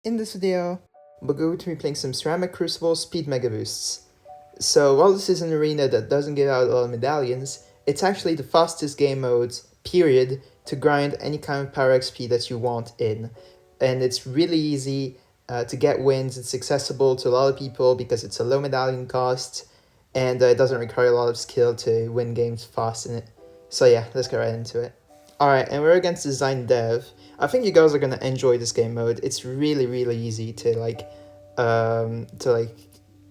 In this video, we're going to be playing some Ceramic Crucible Speed Mega Boosts. So while this is an arena that doesn't give out a lot of medallions, it's actually the fastest game mode, period, to grind any kind of power XP that you want in. And it's really easy to get wins, it's accessible to a lot of people because it's a low medallion cost, and it doesn't require a lot of skill to win games fast in it. So yeah, let's get right into it. Alright, and we're against Design Dev. I think you guys are gonna enjoy this game mode. It's really easy to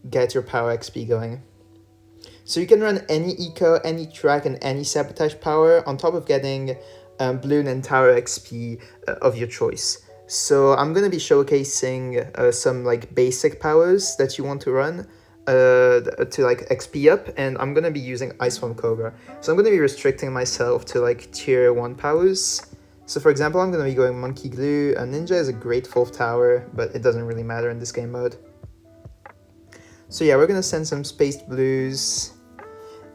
get your power XP going. So you can run any eco, any track, and any sabotage power on top of getting Bloon and Tower XP of your choice. So I'm gonna be showcasing some like basic powers that you want to run to like XP up, and I'm gonna be using Ice from Cobra. So I'm gonna be restricting myself to like tier 1 powers. So for example, I'm gonna be going Monkey Glue. A Ninja is a great 4th tower, but it doesn't really matter in this game mode. So yeah, we're gonna send some Spaced Blues,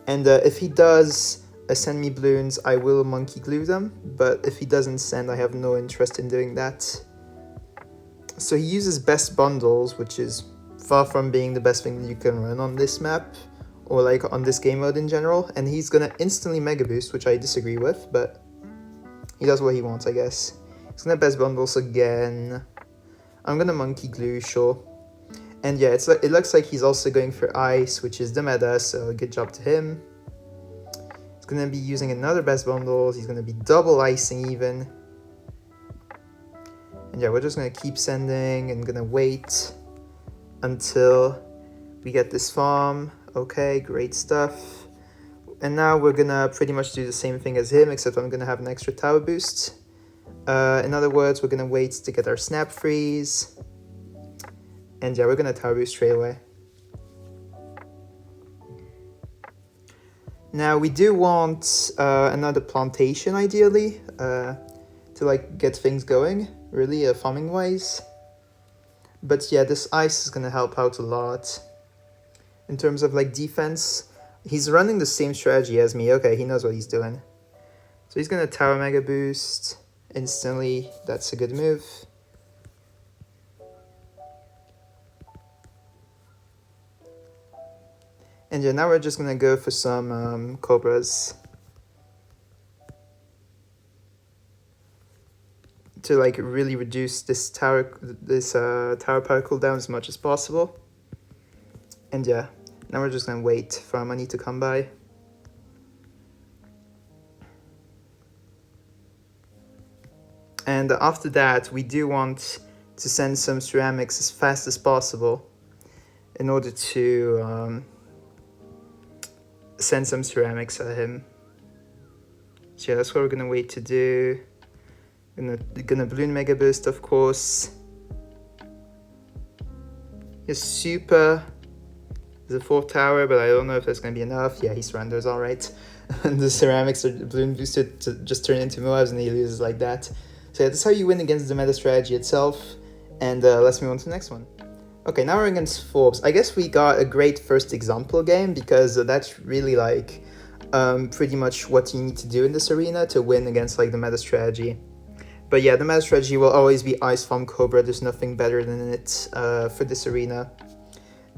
and if he does send me Bloons, I will Monkey Glue them, but if he doesn't send, I have no interest in doing that. So he uses Best Bundles, which is far from being the best thing you can run on this map, or like on this game mode in general, and he's gonna instantly Mega Boost, which I disagree with, but he does what he wants, I guess. He's gonna Best Bundles again. I'm gonna Monkey Glue, sure. And yeah, it looks like he's also going for Ice, which is the meta, so good job to him. He's gonna be using another Best Bundles, he's gonna be double icing even. And yeah, we're just gonna keep sending and gonna wait until we get this farm. Okay, great stuff. And now we're gonna pretty much do the same thing as him, except I'm gonna have an extra tower boost. In other words, we're gonna wait to get our snap freeze. And yeah, we're gonna tower boost straight away. Now we do want another plantation ideally, to like get things going, really farming wise. But yeah, this ice is gonna help out a lot. In terms of like defense, he's running the same strategy as me. Okay, he knows what he's doing. So he's gonna tower mega boost instantly. That's a good move. And yeah, now we're just gonna go for some cobras to like really reduce this tower power cooldown as much as possible. And yeah, now we're just gonna wait for our money to come by. And after that, we do want to send some ceramics as fast as possible in order to send some ceramics at him. So yeah, that's what we're gonna wait to do. Gonna Bloon Mega Boost, of course. His super is a 4th tower, but I don't know if that's gonna be enough. Yeah, he surrenders, alright. And the ceramics are Bloon boosted to just turn into Moabs, and he loses like that. So yeah, that's how you win against the meta strategy itself. And let's move on to the next one. Okay, now we're against Forbes. I guess we got a great first example game, because that's really like pretty much what you need to do in this arena to win against like the meta strategy. But yeah, the meta strategy will always be Ice Farm Cobra. There's nothing better than it for this arena.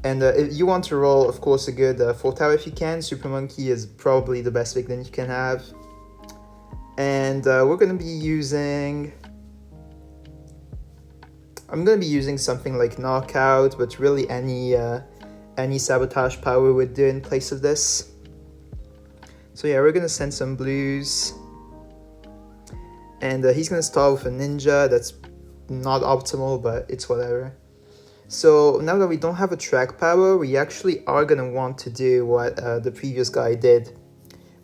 And you want to roll, of course, a good 4th tower if you can. Super Monkey is probably the best big that you can have. And we're going to be using... I'm going to be using something like Knockout, but really any sabotage power would do in place of this. So yeah, we're going to send some blues. And he's going to start with a Ninja. That's not optimal, but it's whatever. So now that we don't have a track power, we actually are going to want to do what the previous guy did,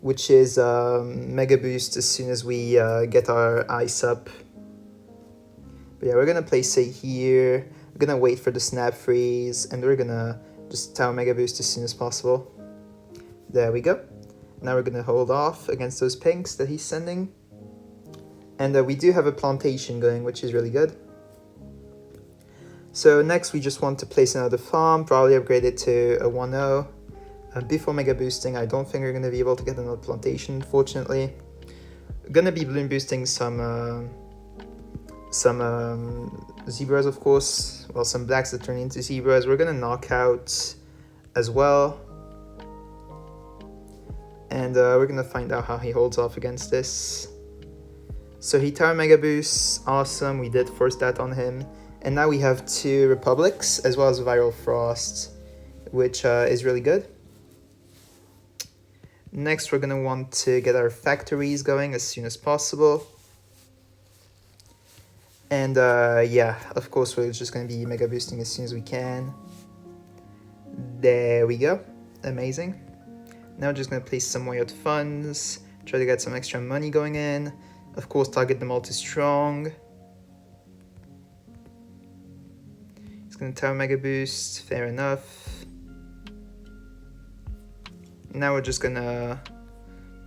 which is Mega Boost as soon as we get our ice up. But yeah, we're going to place it here. We're going to wait for the snap freeze, and we're going to just tower Mega Boost as soon as possible. There we go. Now we're going to hold off against those pinks that he's sending. And we do have a plantation going, which is really good. So next we just want to place another farm, probably upgrade it to a 1-0. Before Mega Boosting, I don't think we're going to be able to get another plantation, unfortunately. We're going to be Bloon Boosting some zebras, of course. Well, some blacks that turn into zebras. We're gonna knock out as well. And we're gonna find out how he holds off against this. So he tower mega boosts, awesome, we did force that on him. And now we have 2 Republics as well as Viral Frost, which is really good. Next, we're gonna want to get our factories going as soon as possible. And yeah, of course, we're just gonna be mega boosting as soon as we can. There we go, amazing. Now we're just gonna place some Wyatt funds, try to get some extra money going in. Of course, target them all to strong. It's gonna tower mega boost, fair enough. Now we're just gonna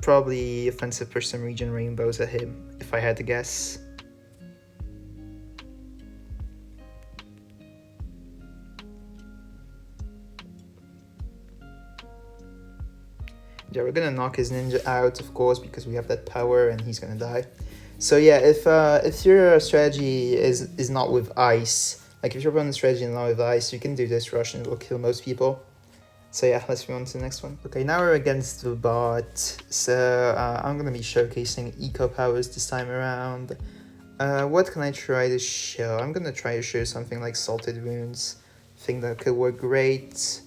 probably offensive for some region rainbows at him, if I had to guess. Yeah, we're gonna knock his ninja out, of course, because we have that power and he's gonna die. So yeah, if your strategy is not with ice, like if your opponent's strategy is not with ice, you can do this rush and it will kill most people. So yeah, let's move on to the next one. Okay, now we're against the bot. So I'm gonna be showcasing eco powers this time around. What can I try to show? I'm gonna try to show something like Salted Wounds. I think that could work great.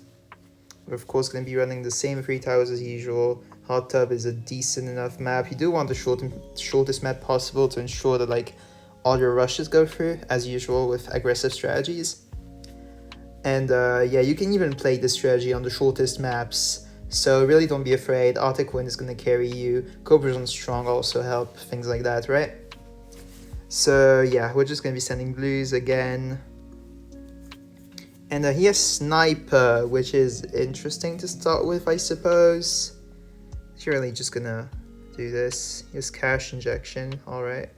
We're of course going to be running the same 3 towers as usual. Hot Tub is a decent enough map. You do want the shortest map possible to ensure that like all your rushes go through, as usual with aggressive strategies. And yeah, you can even play this strategy on the shortest maps. So really don't be afraid. Arctic Wind is going to carry you. Cobra's on Strong also help, things like that, right? So yeah, we're just going to be sending blues again. And he has Sniper, which is interesting to start with, I suppose. He's really just gonna do this. He has Cash Injection, alright.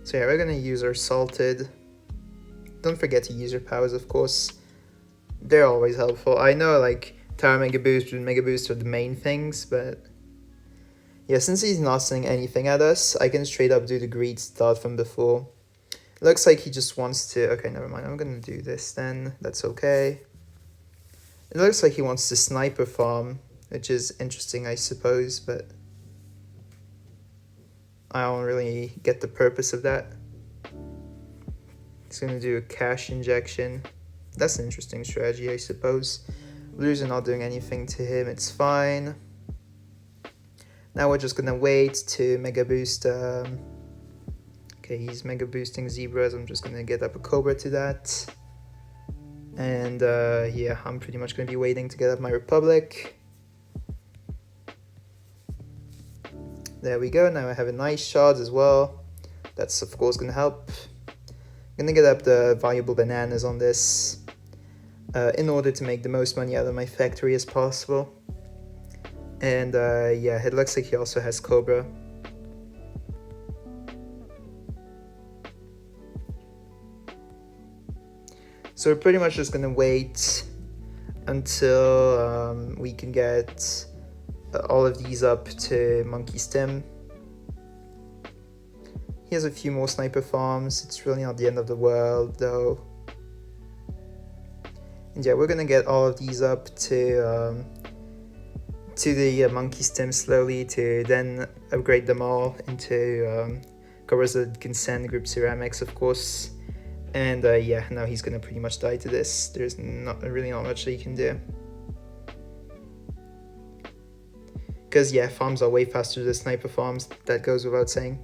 So yeah, we're gonna use our Salted. Don't forget to use your powers, of course. They're always helpful. I know, like, Tower Mega Boost and Mega Boost are the main things, but... yeah, since he's not sending anything at us, I can straight up do the greed start from before. Looks like he just wants to... okay, never mind. I'm gonna do this then. That's okay. It looks like he wants to Sniper farm, which is interesting, I suppose, but... I don't really get the purpose of that. He's gonna do a Cash Injection. That's an interesting strategy, I suppose. Blues are not doing anything to him. It's fine. Now we're just gonna wait to Mega Boost... okay, he's mega boosting zebras. I'm just gonna get up a Cobra to that. And yeah, I'm pretty much gonna be waiting to get up my Republic. There we go, now I have a nice shot as well. That's of course gonna help. I'm gonna get up the valuable bananas on this in order to make the most money out of my factory as possible. And yeah, it looks like he also has Cobra. So we're pretty much just gonna wait until we can get all of these up to Monkey Stem. He has a few more sniper farms. It's really not the end of the world though. And yeah, we're gonna get all of these up to the Monkey Stem slowly to then upgrade them all into covers that can send group ceramics, of course. And yeah, now he's gonna pretty much die to this. There's really not much that he can do. Because yeah, farms are way faster than sniper farms, that goes without saying.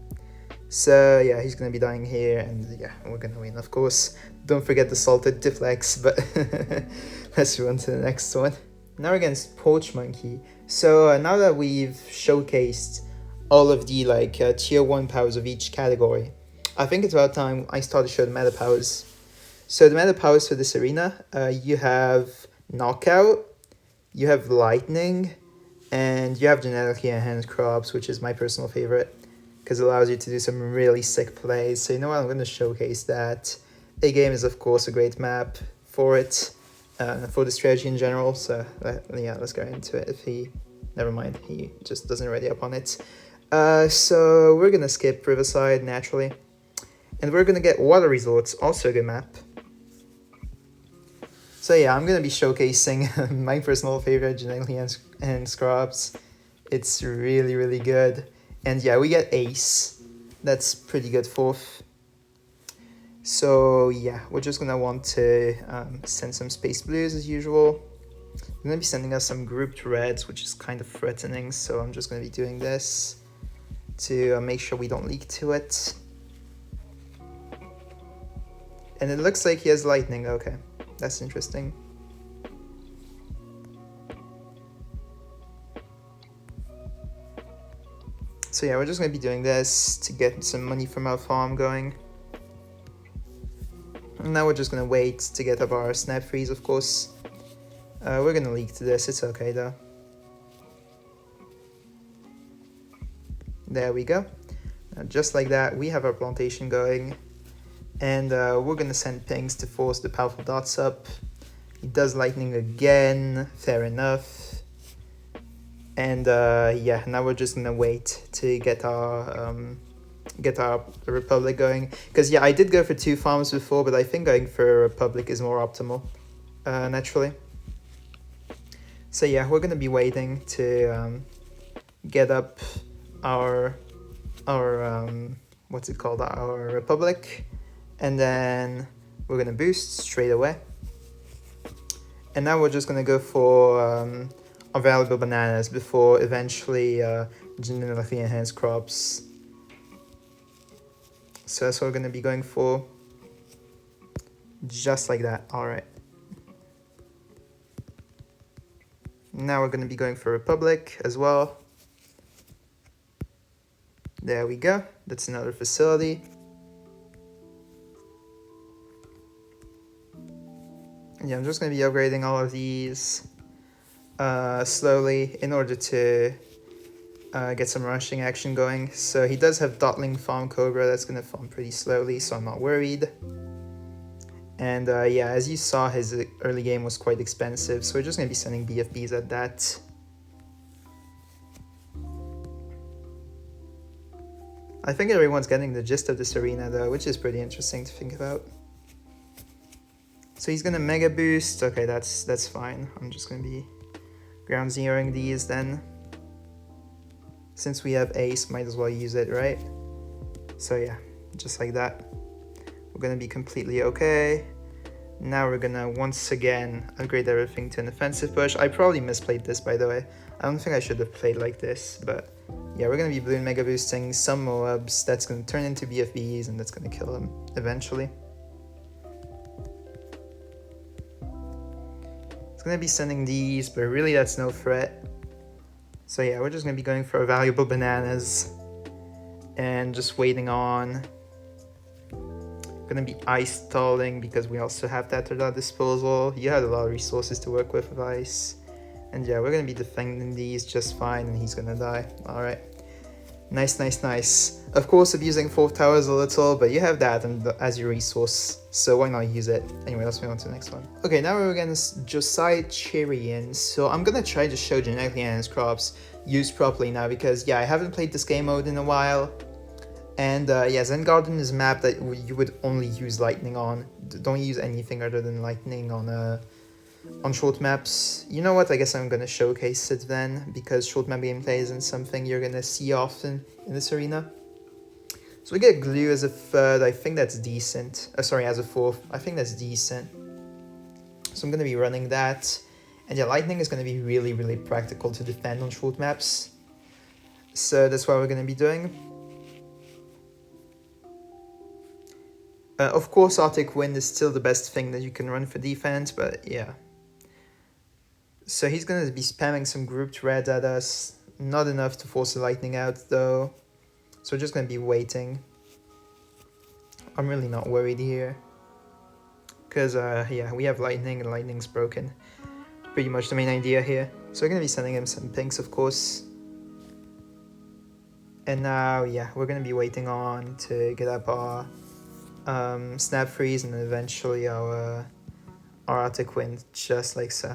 So yeah, he's gonna be dying here, and yeah, we're gonna win, of course. Don't forget the Salted deflects, but let's move on to the next one. Now we're against Poach Monkey. So now that we've showcased all of the like tier 1 powers of each category, I think it's about time I start to show the meta powers. So the meta powers for this arena, you have Knockout, you have Lightning, and you have Genetically Enhanced Crops, which is my personal favorite, because it allows you to do some really sick plays. So you know what, I'm going to showcase that. A-Game is of course a great map for it, for the strategy in general, so yeah, let's go into it. If he, never mind, he just doesn't ready up on it. So we're gonna skip Riverside naturally. And we're gonna get Water Resorts, also a good map. So yeah, I'm gonna be showcasing my personal favorite, Genetically and Scrubs. It's really, really good. And yeah, we get Ace. That's pretty good fourth. So yeah, we're just gonna want to send some Space Blues as usual. I'm gonna be sending us some grouped reds, which is kind of threatening, so I'm just gonna be doing this to make sure we don't leak to it. And it looks like he has lightning, okay. That's interesting. So yeah, we're just gonna be doing this to get some money from our farm going. And now we're just gonna wait to get up our snap freeze, of course. We're gonna leak to this, it's okay though. There we go. Now, just like that, we have our plantation going. And we're gonna send pings to force the powerful dots up. He does lightning again, fair enough. And yeah, now we're just gonna wait to get our Republic going. Because yeah, I did go for 2 farms before, but I think going for a Republic is more optimal, naturally. So yeah, we're gonna be waiting to get up our what's it called, our Republic, and then we're gonna boost straight away. And now we're just gonna go for our valuable bananas before eventually genetically enhanced crops. So that's what we're gonna be going for, just like that. All right. Now we're gonna be going for Republic as well. There we go. That's another facility. Yeah, I'm just going to be upgrading all of these slowly in order to get some rushing action going. So he does have Dotling Farm Cobra. That's going to farm pretty slowly, so I'm not worried. And yeah, as you saw, his early game was quite expensive, so we're just going to be sending BFBs at that. I think everyone's getting the gist of this arena though, which is pretty interesting to think about. So he's gonna Mega Boost. Okay, that's fine. I'm just gonna be ground zeroing these then. Since we have Ace, might as well use it, right? So yeah, just like that. We're gonna be completely okay. Now we're gonna once again upgrade everything to an offensive push. I probably misplayed this, by the way. I don't think I should have played like this, but yeah, we're gonna be Bloon Mega Boosting some Moabs. That's gonna turn into BFBs, and that's gonna kill them eventually. It's gonna be sending these, but really that's no threat. So yeah, we're just gonna be going for valuable bananas and just waiting on. Gonna be ice stalling because we also have that at our disposal. You had a lot of resources to work with ice. And yeah, we're gonna be defending these just fine, and he's gonna die. All right. Nice, nice, nice. Of course, abusing 4 towers a little, but you have that as your resource, so why not use it? Anyway, let's move on to the next one. Okay, now we're against Josiah Cherian. So I'm gonna try to show genetically enhanced crops used properly now, because yeah, I haven't played this game mode in a while. And yeah, Zen Garden is a map that you would only use lightning on. Don't use anything other than lightning on short maps. You know what, I guess I'm gonna showcase it then, because short map gameplay isn't something you're gonna see often in this arena. So we get glue as a third. I think that's decent. Sorry, as a fourth. I think that's decent. So I'm gonna be running that. And yeah, lightning is gonna be really, really practical to defend on short maps. So that's what we're gonna be doing. Of course, Arctic Wind is still the best thing that you can run for defense, but yeah. So he's going to be spamming some grouped red at us. Not enough to force the lightning out, though. So we're just going to be waiting. I'm really not worried here. Because, yeah, we have lightning, and lightning's broken. Pretty much the main idea here. So we're going to be sending him some pinks, of course. And now, yeah, we're going to be waiting on to get up our snap freeze, and then eventually our Arctic Wind, just like so.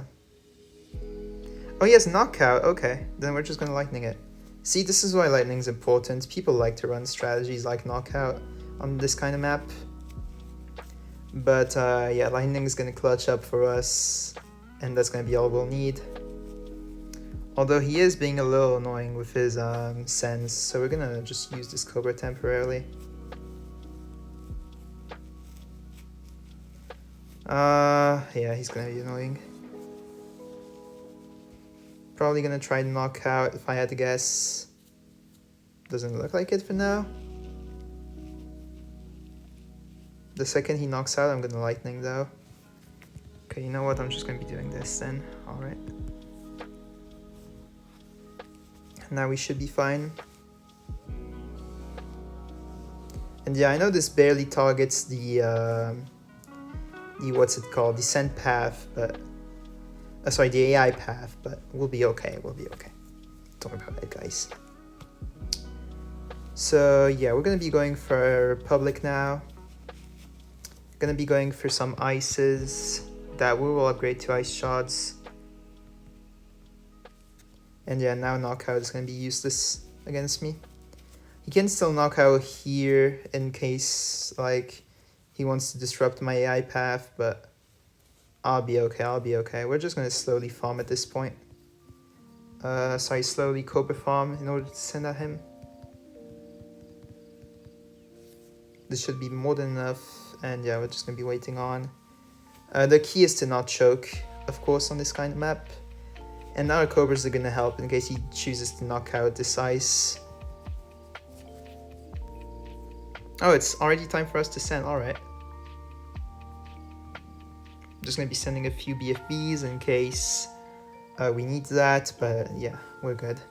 Oh, he has knockout. Okay, then we're just gonna lightning it. See, this is why lightning's important. People like to run strategies like knockout on this kind of map. But yeah, lightning is gonna clutch up for us, and that's gonna be all we'll need. Although he is being a little annoying with his sense, so we're gonna just use this Cobra temporarily. Yeah, he's gonna be annoying. Probably gonna try to knock out if I had to guess. Doesn't look like it for now. The second he knocks out, I'm gonna lightning though. Okay, you know what? I'm just gonna be doing this then. Alright. Now we should be fine. And yeah, I know this barely targets the what's it called? Descent path, but sorry, the AI path, but we'll be okay. We'll be okay. Don't worry about that, guys. So yeah, we're gonna be going for Republic now. Gonna be going for some ices that we will upgrade to ice shards. And yeah, now knockout is gonna be useless against me. He can still knock out here in case like he wants to disrupt my AI path, but I'll be okay, I'll be okay. We're just gonna slowly farm at this point. Sorry, slowly Cobra farm in order to send at him. This should be more than enough, and yeah, we're just gonna be waiting on. The key is to not choke, of course, on this kind of map. And now our Cobras are gonna help in case he chooses to knock out this ice. Oh, it's already time for us to send, alright. I'm just gonna be sending a few BFBs in case we need that, but yeah, we're good.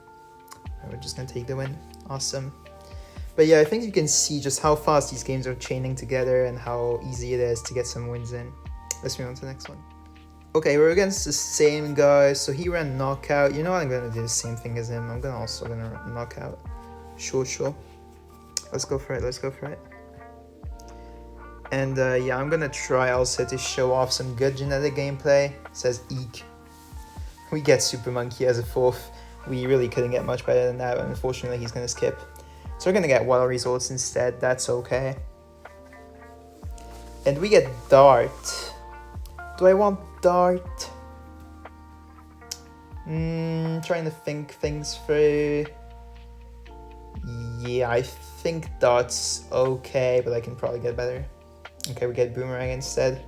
We're just gonna take the win, awesome. But yeah, I think you can see just how fast these games are chaining together and how easy it is to get some wins in. Let's move on to the next one. Okay, we're against the same guy, so he ran knockout. You know what, I'm gonna do the same thing as him. I'm also gonna run knockout. Sure. Let's go for it, let's go for it. And yeah, I'm gonna try also to show off some good genetic gameplay. It says eek. We get Super Monkey as a fourth. We really couldn't get much better than that, but unfortunately he's gonna skip. So we're gonna get Water Resorts instead, that's okay. And we get Dart. Do I want Dart? Trying to think things through. Yeah, I think Dart's okay, but I can probably get better. Okay, we get Boomerang instead.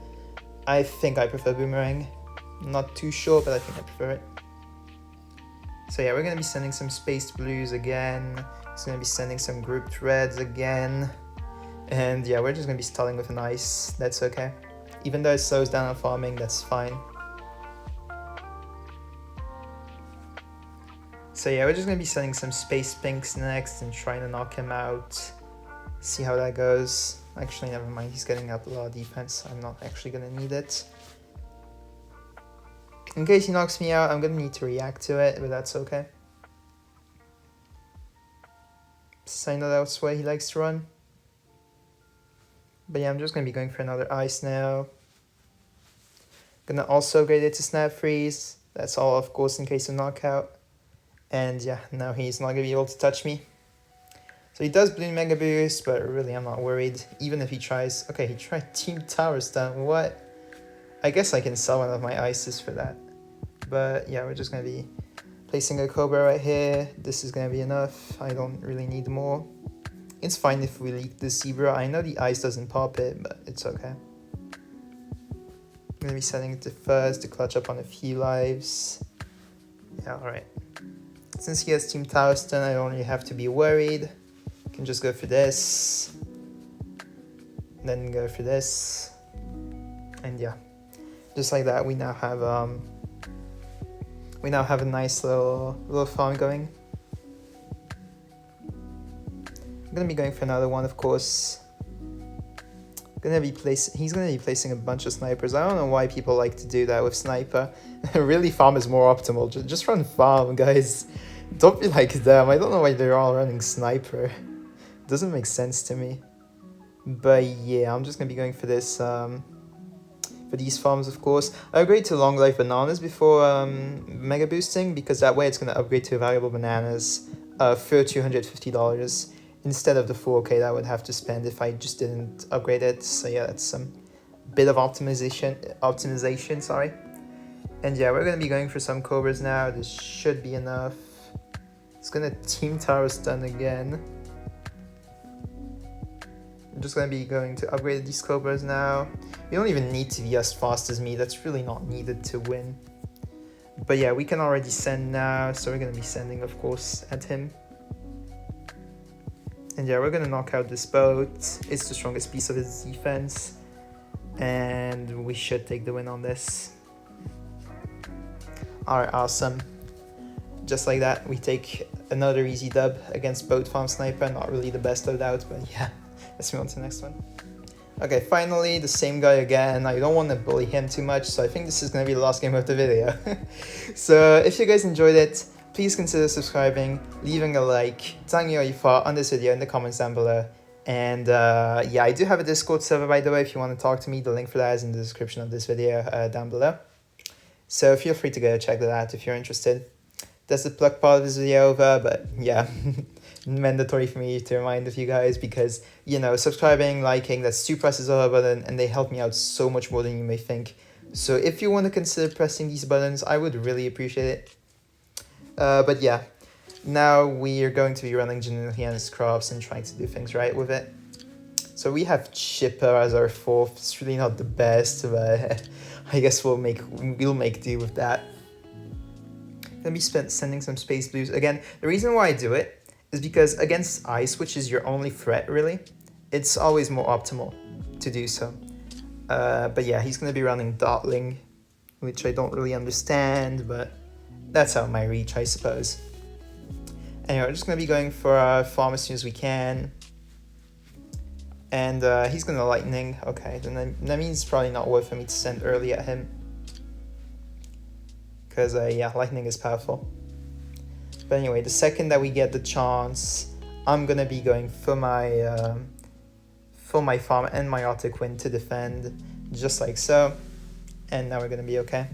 I think I prefer Boomerang. I'm not too sure, but I think I prefer it. So yeah, we're gonna be sending some Spaced Blues again. He's gonna be sending some Grouped Reds again. And yeah, we're just gonna be stalling with an ice. That's okay. Even though it slows down on farming, that's fine. So yeah, we're just gonna be sending some Space Pinks next and trying to knock him out. See how that goes. Actually, never mind, he's getting up a lot of defense. I'm not actually gonna need it. In case he knocks me out, I'm gonna need to react to it, but that's okay. Since I know that's why he likes to run. But yeah, I'm just gonna be going for another ice now. Gonna also upgrade it to Snap Freeze. That's all, of course, in case of knockout. And yeah, now he's not gonna be able to touch me. So he does Bloon Mega Boost, but really I'm not worried. Even if he tries... Okay, he tried Team Towerz down. What? I guess I can sell one of my ices for that. But yeah, we're just gonna be placing a Cobra right here. This is gonna be enough. I don't really need more. It's fine if we leak the Zebra. I know the ice doesn't pop it, but it's okay. I'm gonna be setting it to first to clutch up on a few lives. Yeah, alright. Since he has Team Towerz, I don't really have to be worried. I can just go for this. Then go for this. And yeah. Just like that, we now have a nice little farm going. I'm gonna be going for another one, of course. He's gonna be placing a bunch of snipers. I don't know why people like to do that with sniper. Really, farm is more optimal. Just run farm, guys. Don't be like them. I don't know why they're all running sniper. It doesn't make sense to me. But yeah, I'm just gonna be going for this. For these farms, of course. I upgrade to Long Life Bananas before Mega Boosting, because that way it's gonna upgrade to Valuable Bananas for $250 instead of the 4K that I would have to spend if I just didn't upgrade it. So yeah, that's some bit of optimization, sorry. And yeah, we're gonna be going for some cobras now. This should be enough. It's gonna team tower stun again. I'm just gonna be going to upgrade these cobras now. You don't even need to be as fast as me. That's really not needed to win. But yeah, we can already send now, so we're gonna be sending, of course, at him. And yeah, we're gonna knock out this boat. It's the strongest piece of his defense, and we should take the win on this. Alright, awesome. Just like that, we take another easy dub against boat farm sniper. Not really the best of doubt, but yeah. Let's move on to the next one. Okay, finally, the same guy again. I don't want to bully him too much, so I think this is going to be the last game of the video. So if you guys enjoyed it, please consider subscribing, leaving a like, telling me what you thought on this video in the comments down below. And yeah, I do have a Discord server, by the way, if you want to talk to me. The link for that is in the description of this video down below. So feel free to go check that out if you're interested. That's the plug part of this video over, but yeah. Mandatory for me to remind of you guys because, you know, subscribing, liking, that's 2 presses of a button and they help me out so much more than you may think. So if you want to consider pressing these buttons, I would really appreciate it. But yeah, now we are going to be running Generic crops and trying to do things right with it. So we have Chipper as our 4th. It's really not the best, but I guess we'll make do with that. Gonna be sending some Space Blues. Again, the reason why I do it is because against ice, which is your only threat really, it's always more optimal to do so. But yeah, he's going to be running Dotling, which I don't really understand, but that's out of my reach, I suppose. Anyway, we're just going to be going for our farm as soon as we can. And he's going to lightning. Okay, then that means it's probably not worth for me to send early at him. Because yeah, lightning is powerful. But anyway, the second that we get the chance, I'm gonna be going for my farm and my Arctic Wind to defend, just like so. And now we're gonna be okay.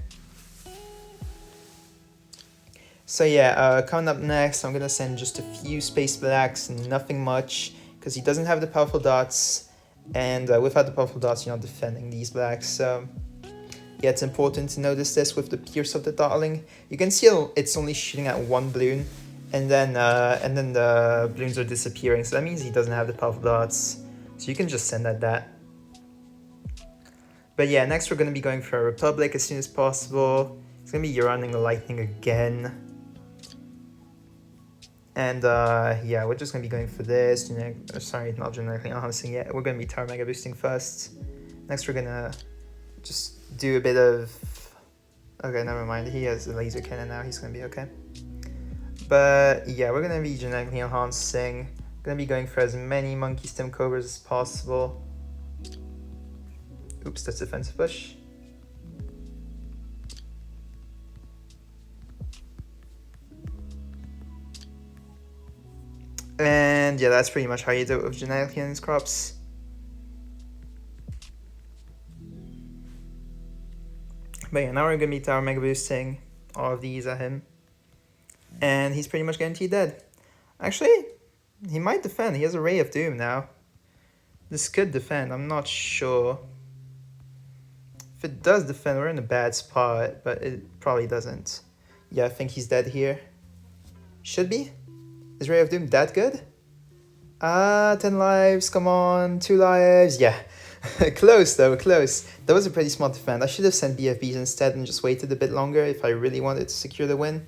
So yeah, coming up next, I'm gonna send just a few Space Blacks, nothing much, because he doesn't have the powerful dots, and without the powerful dots, you're not defending these blacks. So yeah, it's important to notice this with the Pierce of the Darling. You can see it's only shooting at 1 balloon, and then the balloons are disappearing. So that means he doesn't have the powerful dots. So you can just send at that. But yeah, next we're going to be going for a Republic as soon as possible. It's going to be running a Lightning again. And yeah, we're just going to be going for this. Sorry, not generically enhancing yet. We're going to be Tower Mega Boosting first. Next we're going to just do a bit of... Okay, never mind. He has a laser cannon now. He's going to be okay. But yeah, we're going to be genetically enhancing. Going to be going for as many Monkey Stem Cobras as possible. Oops, that's defensive push. And yeah, that's pretty much how you do it with genetically enhanced crops. But yeah, now we're going to be Tower Mega Boosting all of these at him. And he's pretty much guaranteed dead. Actually, he might defend. He has a Ray of Doom now. This could defend. I'm not sure. If it does defend, we're in a bad spot. But it probably doesn't. Yeah, I think he's dead here. Should be. Is Ray of Doom that good? 10 lives. Come on. 2 lives. Yeah. Close though, close. That was a pretty smart defend. I should have sent BFBs instead and just waited a bit longer if I really wanted to secure the win.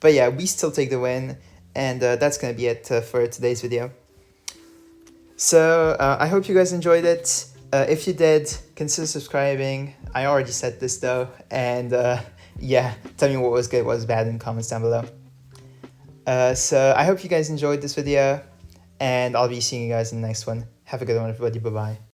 But yeah, we still take the win, and that's gonna be it for today's video. So I hope you guys enjoyed it. If you did, consider subscribing. I already said this though, and yeah, tell me what was good, what was bad in the comments down below. So I hope you guys enjoyed this video, and I'll be seeing you guys in the next one. Have a good one, everybody. Bye-bye.